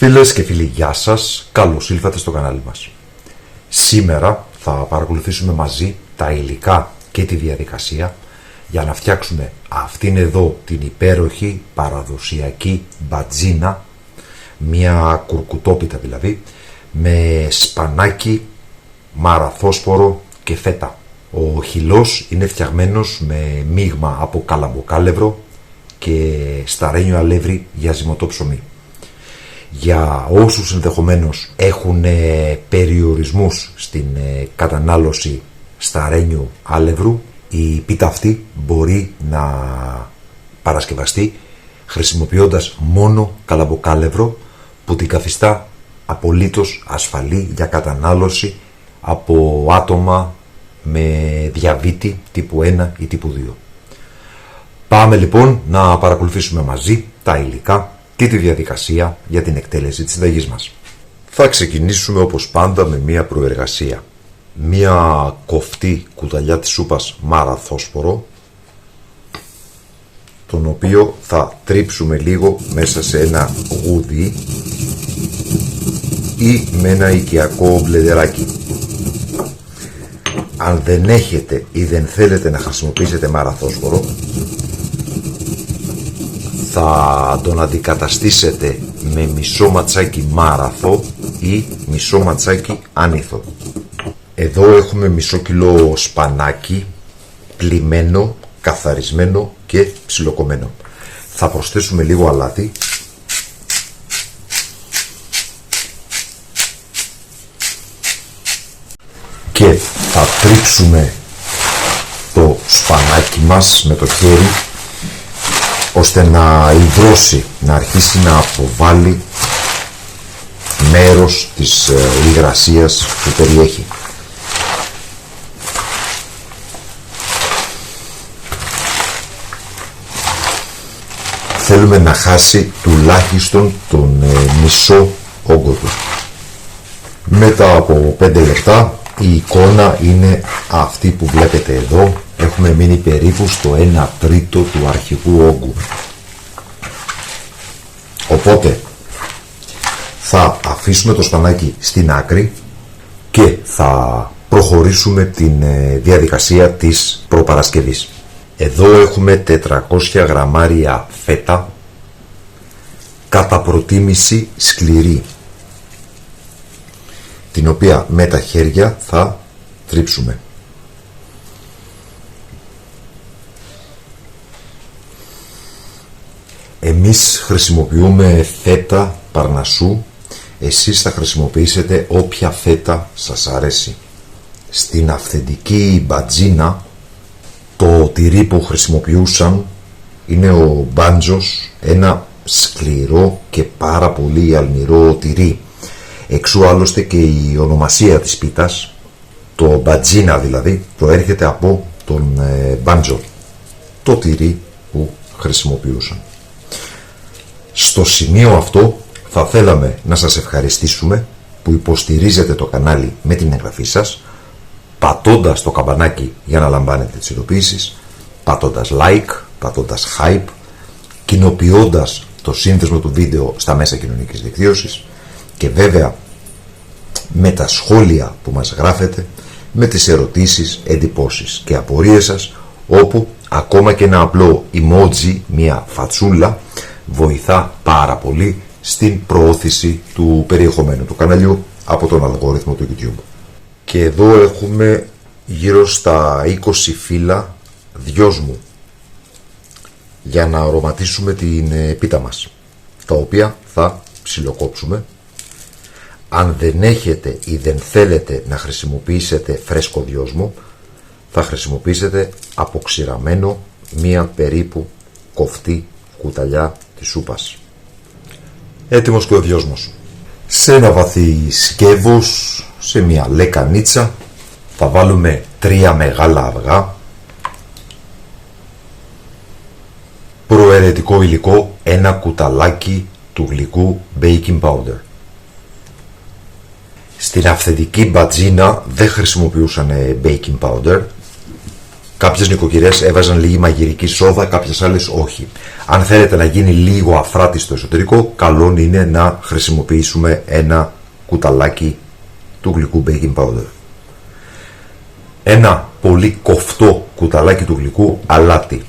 Φίλες και φίλοι, γεια σας, καλώς ήλθατε στο κανάλι μας. Σήμερα θα παρακολουθήσουμε μαζί τα υλικά και τη διαδικασία για να φτιάξουμε αυτήν εδώ την υπέροχη παραδοσιακή μπατζίνα, μια κουρκουτόπιτα δηλαδή, με σπανάκι, μαραθόσπορο και φέτα. Ο χυλός είναι φτιαγμένος με μείγμα από καλαμποκάλευρο και σταρένιο αλεύρι για ζυμωτό ψωμί. Για όσους ενδεχομένως έχουν περιορισμούς στην κατανάλωση σταρένιου αλεύρου, η πίτα αυτή μπορεί να παρασκευαστεί χρησιμοποιώντας μόνο καλαμποκάλευρο, που την καθιστά απολύτως ασφαλή για κατανάλωση από άτομα με διαβήτη τύπου 1 ή τύπου 2. Πάμε λοιπόν να παρακολουθήσουμε μαζί τα υλικά και τη διαδικασία για την εκτέλεση της συνταγής μας. Θα ξεκινήσουμε όπως πάντα με μία προεργασία. Μία κοφτή κουταλιά της σούπας μαραθόσπορο, τον οποίο θα τρίψουμε λίγο μέσα σε ένα γούδι ή με ένα οικιακό μπλεντεράκι. Αν δεν έχετε ή δεν θέλετε να χρησιμοποιήσετε μαραθόσπορο, θα τον αντικαταστήσετε με μισό ματσάκι μάραθο ή μισό ματσάκι άνηθο. Εδώ έχουμε μισό κιλό σπανάκι, πλυμμένο, καθαρισμένο και ψιλοκομμένο. Θα προσθέσουμε λίγο αλάτι και θα τρίψουμε το σπανάκι μας με το χέρι, ώστε να υδρώσει, να αρχίσει να αποβάλει μέρος της υγρασίας που περιέχει. Θέλουμε να χάσει τουλάχιστον τον μισό όγκο του. Μετά από 5 λεπτά η εικόνα είναι αυτή που βλέπετε εδώ. Έχουμε μείνει περίπου στο 1 τρίτο του αρχικού όγκου. Οπότε θα αφήσουμε το σπανάκι στην άκρη και θα προχωρήσουμε την διαδικασία της προπαρασκευής. Εδώ έχουμε 400 γραμμάρια φέτα, κατά προτίμηση σκληρή, την οποία με τα χέρια θα τρίψουμε. Εμείς χρησιμοποιούμε φέτα παρνασσού, εσείς θα χρησιμοποιήσετε όποια φέτα σας αρέσει. Στην αυθεντική μπατζίνα το τυρί που χρησιμοποιούσαν είναι ο μπάντζος, ένα σκληρό και πάρα πολύ αλμυρό τυρί. Εξού άλλωστε και η ονομασία της πίτας, το μπατζίνα δηλαδή, προέρχεται από τον μπάντζο, το τυρί που χρησιμοποιούσαν. Στο σημείο αυτό θα θέλαμε να σας ευχαριστήσουμε που υποστηρίζετε το κανάλι με την εγγραφή σας, πατώντας το καμπανάκι για να λαμβάνετε τις ειδοποιήσεις, πατώντας like, πατώντας hype, κοινοποιώντας το σύνδεσμο του βίντεο στα μέσα κοινωνικής δικτύωσης και βέβαια με τα σχόλια που μας γράφετε, με τις ερωτήσεις, εντυπώσεις και απορίες σας, όπου ακόμα και ένα απλό emoji, μια φατσούλα, βοηθά πάρα πολύ στην προώθηση του περιεχομένου του καναλιού από τον αλγόριθμο του YouTube. Και εδώ έχουμε γύρω στα 20 φύλλα δυόσμου για να αρωματίσουμε την πίτα μας, τα οποία θα ψιλοκόψουμε. Αν δεν έχετε ή δεν θέλετε να χρησιμοποιήσετε φρέσκο δυόσμο, θα χρησιμοποιήσετε αποξηραμένο, μία περίπου κοφτή κουταλιά της σούπας. Έτοιμος και ο δυόσμος. Σε ένα βαθύ σκεύος, σε μια λεκανίτσα, θα βάλουμε 3 μεγάλα αυγά, προαιρετικό υλικό, ένα κουταλάκι του γλυκού baking powder. Στην αυθεντική μπατζίνα δεν χρησιμοποιούσαν baking powder, Κάποιες νοικοκυρές έβαζαν λίγη μαγειρική σόδα, κάποιες άλλες όχι. Αν θέλετε να γίνει λίγο αφράτη στο εσωτερικό, καλό είναι να χρησιμοποιήσουμε ένα κουταλάκι του γλυκού baking powder. Ένα πολύ κοφτό κουταλάκι του γλυκού αλάτι.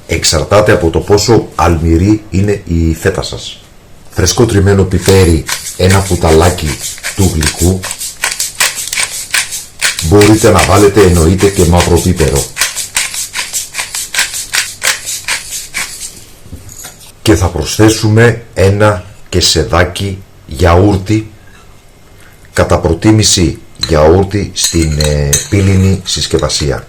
Εξαρτάται από το πόσο αλμυρή είναι η φέτα σας. Φρεσκό τριμμένο πιπέρι, ένα κουταλάκι του γλυκού. Μπορείτε να βάλετε εννοείται και μαύρο πίπερο. Και θα προσθέσουμε ένα κεσεδάκι γιαούρτι, κατά προτίμηση γιαούρτι στην πύληνη συσκευασία.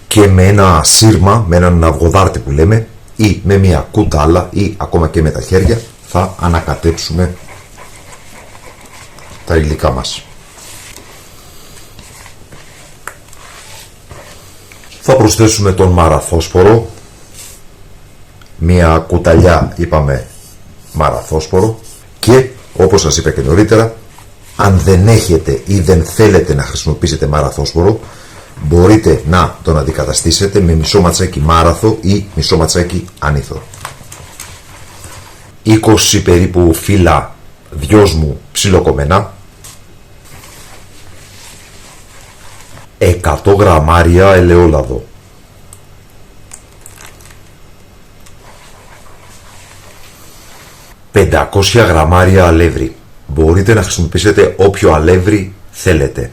Και με ένα σύρμα, με έναν αυγοδάρτη που λέμε, ή με μια κουτάλα ή ακόμα και με τα χέρια θα ανακατέψουμε τα υλικά μας. Θα προσθέσουμε τον μαραθόσπορο, μια κουταλιά είπαμε μαραθόσπορο, και όπως σας είπα και νωρίτερα, αν δεν έχετε ή δεν θέλετε να χρησιμοποιήσετε μαραθόσπορο, μπορείτε να τον αντικαταστήσετε με μισό ματσάκι μάραθο ή μισό ματσάκι άνηθο. 20 περίπου φύλλα δυόσμου ψιλοκομμένα, 100 γραμμάρια ελαιόλαδο, 500 γραμμάρια αλεύρι. Μπορείτε να χρησιμοποιήσετε όποιο αλεύρι θέλετε.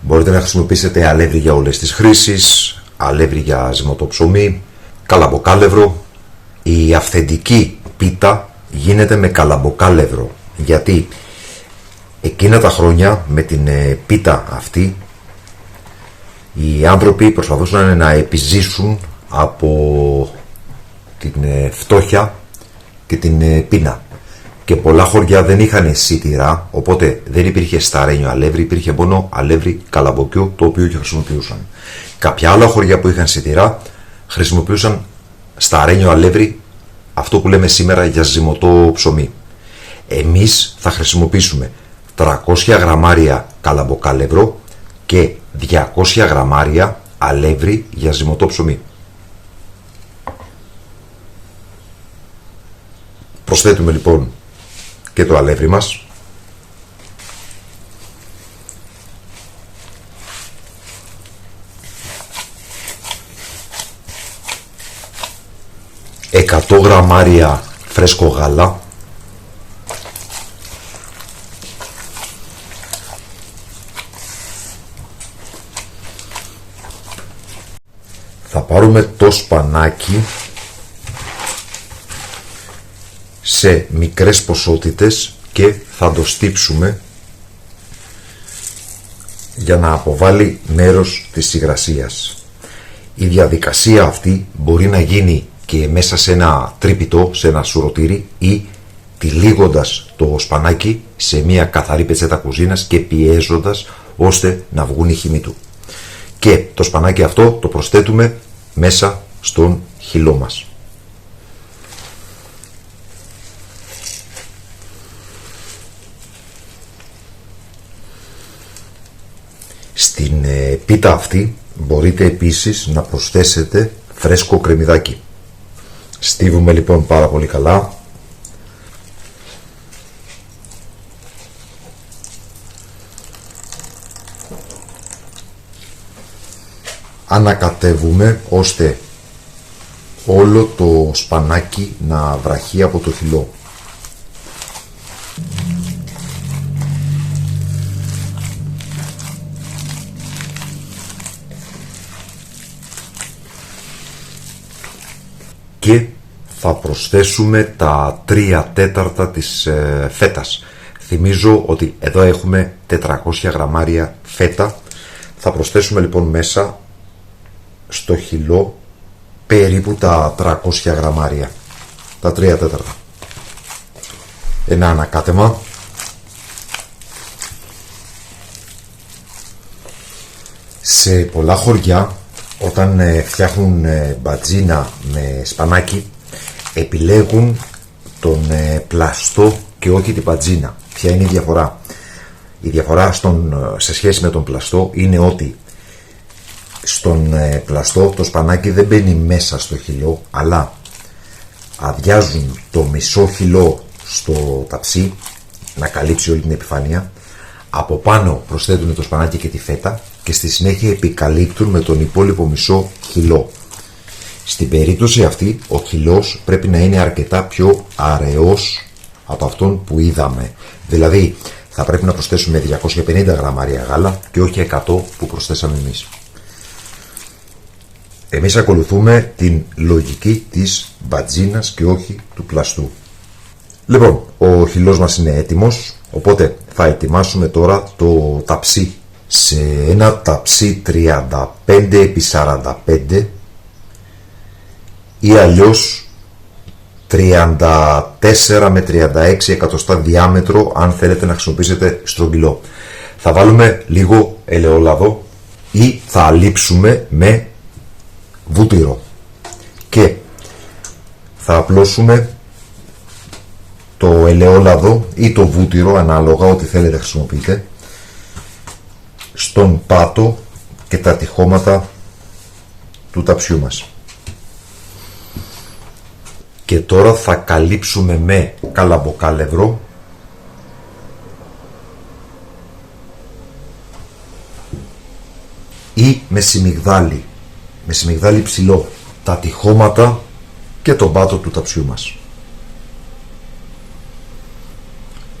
Μπορείτε να χρησιμοποιήσετε αλεύρι για όλες τις χρήσεις, αλεύρι για ζυμωτό ψωμί, καλαμποκάλευρο. Η αυθεντική πίτα γίνεται με καλαμποκάλευρο, γιατί εκείνα τα χρόνια με την πίτα αυτή οι άνθρωποι προσπαθούσαν να επιζήσουν από την φτώχεια και την πείνα. Και πολλά χωριά δεν είχαν σιτηρά, οπότε δεν υπήρχε σταρένιο αλεύρι, υπήρχε μόνο αλεύρι καλαμποκιού, το οποίο και χρησιμοποιούσαν. Κάποια άλλα χωριά που είχαν σιτηρά χρησιμοποιούσαν σταρένιο αλεύρι, αυτό που λέμε σήμερα για ζυμωτό ψωμί. Εμείς θα χρησιμοποιήσουμε 300 γραμμάρια καλαμποκάλευρο και 200 γραμμάρια αλεύρι για ζυμωτό ψωμί. Προσθέτουμε λοιπόν και το αλεύρι μας. «100 γραμμάρια φρέσκο γάλα, θα πάρουμε το σπανάκι σε μικρές ποσότητες και θα το στύψουμε για να αποβάλει μέρος της υγρασίας. Η διαδικασία αυτή μπορεί να γίνει και μέσα σε ένα τρύπητο, σε ένα σουρωτήρι, ή τυλίγοντας το σπανάκι σε μια καθαρή πετσέτα κουζίνας και πιέζοντας ώστε να βγουν οι χυμοί του. Και το σπανάκι αυτό το προσθέτουμε μέσα στον χυλό μας. Στην πίτα αυτή μπορείτε επίσης να προσθέσετε φρέσκο κρεμμυδάκι. Στίβουμε λοιπόν πάρα πολύ καλά. Ανακατεύουμε ώστε όλο το σπανάκι να βραχεί από το χυλό. Και θα προσθέσουμε τα 3/4 της φέτας. Θυμίζω ότι εδώ έχουμε 400 γραμμάρια φέτα. Θα προσθέσουμε λοιπόν μέσα στο χυλό περίπου τα 300 γραμμάρια, τα 3/4. Ένα ανακάτεμα. Σε πολλά χωριά, όταν φτιάχνουν μπατζίνα με σπανάκι, επιλέγουν τον πλαστό και όχι την μπατζίνα. Ποια είναι η διαφορά? Η διαφορά σε σχέση με τον πλαστό είναι ότι στον πλαστό το σπανάκι δεν μπαίνει μέσα στο χυλό, αλλά αδειάζουν το μισό χυλό στο ταψί να καλύψει όλη την επιφάνεια. Από πάνω προσθέτουν το σπανάκι και τη φέτα και στη συνέχεια επικαλύπτουν με τον υπόλοιπο μισό χυλό. Στην περίπτωση αυτή ο χυλός πρέπει να είναι αρκετά πιο αραιός από αυτόν που είδαμε. Δηλαδή θα πρέπει να προσθέσουμε 250 γραμμάρια γάλα και όχι 100 που προσθέσαμε εμείς. Εμείς ακολουθούμε την λογική της μπατζίνας και όχι του πλαστού. Λοιπόν, ο χυλός μας είναι έτοιμος, οπότε θα ετοιμάσουμε τώρα το ταψί. Σε ένα ταψί 35x45 ή αλλιώς 34 με 36 εκατοστά διάμετρο αν θέλετε να χρησιμοποιήσετε στρογγυλό. Θα βάλουμε λίγο ελαιόλαδο ή θα αλείψουμε με βούτυρο και θα απλώσουμε το ελαιόλαδο ή το βούτυρο, ανάλογα ό,τι θέλετε χρησιμοποιείτε, στον πάτο και τα τυχώματα του ταψιού μας. Και τώρα θα καλύψουμε με καλαμποκάλευρο ή με σιμιγδάλι ψηλό, τα τυχώματα και τον πάτο του ταψιού μας.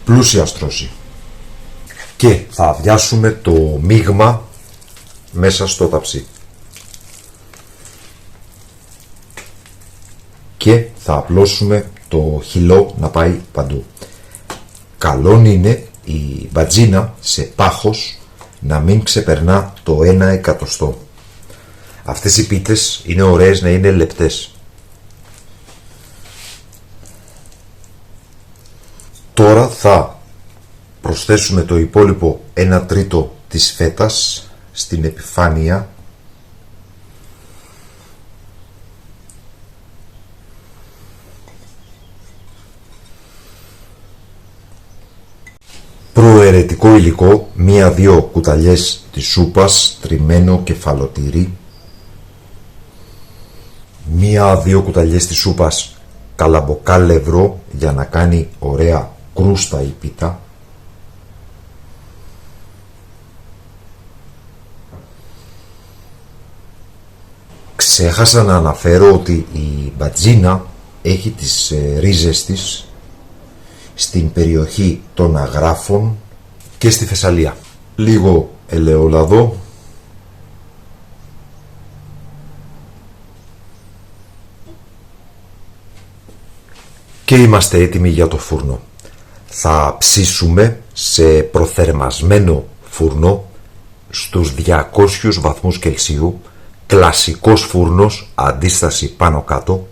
Πλούσια στρώση. Και θα αδειάσουμε το μείγμα μέσα στο ταψί. Και θα απλώσουμε το χυλό να πάει παντού. Καλό είναι η μπατζίνα σε πάχος να μην ξεπερνά το 1 εκατοστό. Αυτές οι πίτες είναι ωραίες να είναι λεπτές. Τώρα θα προσθέσουμε το υπόλοιπο 1 τρίτο της φέτας στην επιφάνεια προαιρετικό υλικό, 1-2 κουταλιές της σούπας, τριμμένο κεφαλοτήρι, 1-2 κουταλιές της σούπας καλαμποκάλευρο για να κάνει ωραία κρούστα η πίτα, ξέχασα να αναφέρω ότι η μπατζίνα έχει τις ρίζες της στην περιοχή των Αγράφων και στη Θεσσαλία. Λίγο ελαιόλαδο, και είμαστε έτοιμοι για το φούρνο. Θα ψήσουμε σε προθερμασμένο φούρνο στους 200 βαθμούς Κελσίου, κλασικός φούρνος, αντίσταση πάνω κάτω,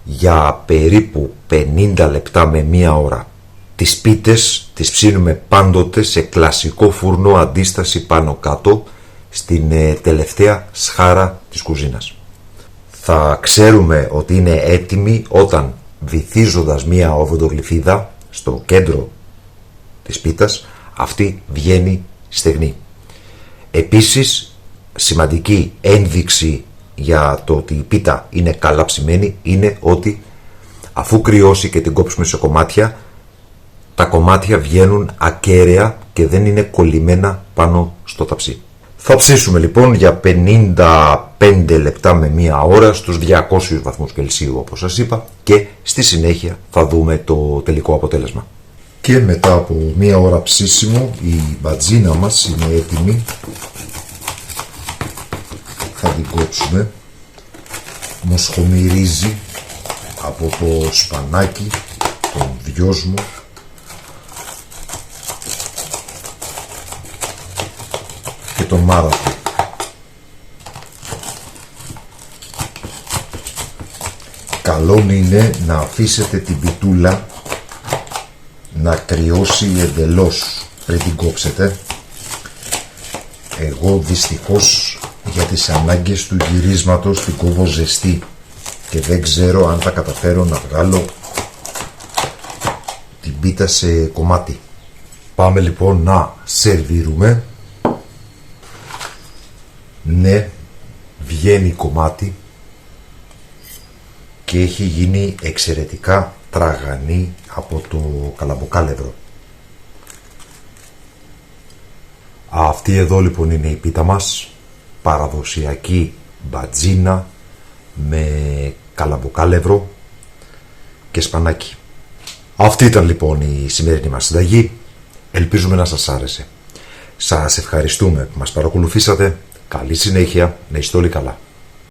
για περίπου 50 λεπτά με 1 ώρα. Τις πίτες τις ψήνουμε πάντοτε σε κλασικό φούρνο, αντίσταση πάνω κάτω, στην τελευταία σχάρα της κουζίνας. Θα ξέρουμε ότι είναι έτοιμη όταν, βυθίζοντας μία οβοντογλυφίδα στο κέντρο της πίτας, αυτή βγαίνει στεγνή. Επίσης, σημαντική ένδειξη για το ότι η πίτα είναι καλά ψημένη είναι ότι αφού κρυώσει και την κόψουμε σε κομμάτια, τα κομμάτια βγαίνουν ακέραια και δεν είναι κολλημένα πάνω στο ταψί. Θα ψήσουμε λοιπόν για 55 λεπτά με 1 ώρα στους 200 βαθμούς Κελσίου, όπως σας είπα, και στη συνέχεια θα δούμε το τελικό αποτέλεσμα. Και μετά από 1 ώρα ψήσιμο η μπατζίνα μας είναι έτοιμη. Θα την κόψουμε. Μοσχομυρίζει από το σπανάκι, τον δυόσμο, και τον μάραθο. Καλό είναι να αφήσετε την πιτούλα να κρυώσει εντελώς πριν την κόψετε. Εγώ δυστυχώς για τις ανάγκες του γυρίσματος την κόβω ζεστή και δεν ξέρω αν θα καταφέρω να βγάλω την πίτα σε κομμάτι. Πάμε λοιπόν να σερβίρουμε. Ναι, βγαίνει κομμάτι και έχει γίνει εξαιρετικά τραγανή από το καλαμποκάλευρο. Αυτή εδώ λοιπόν είναι η πίτα μας, παραδοσιακή μπατζίνα με καλαμποκάλευρο και σπανάκι. Αυτή ήταν λοιπόν η σημερινή μας συνταγή, ελπίζουμε να σας άρεσε. Σας ευχαριστούμε που μας παρακολουθήσατε, καλή συνέχεια, να είστε όλοι καλά.